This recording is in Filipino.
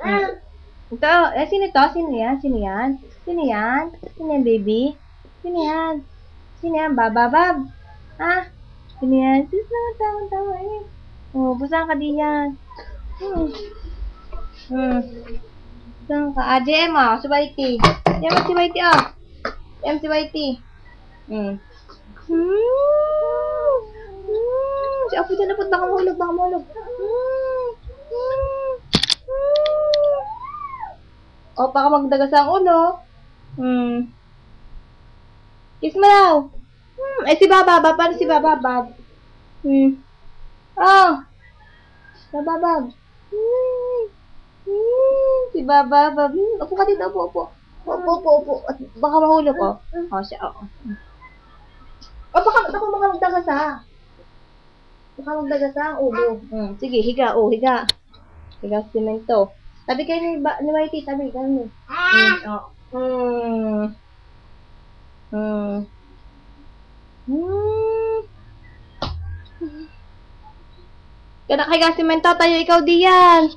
Ito, sino to? Sino yan? Sino yan? Sino yan? Sino yan, baby? Sino yan? Sino yan? Bababab? Ha? Sino yan? Sis naman, tama eh. Oh, busan ka din yan. Busan ka. JM si Whitey. JM si Whitey JM si Whitey. Si Apo dyan napot, baka mahulog. O, baka magdagas ang ulo. Kiss mo daw. Si Bababab. Paano si Bababab? Bababab. Si Bababab. Upo ka dito, upo. Upo. At baka mahulog, siya, baka magdagas Baka magdagas ang ulo. Sige, higa. Higa simento. Tabi kayo ni Whitey, tabi kayo. Kaya nakahiga simento tayo, ikaw diyan.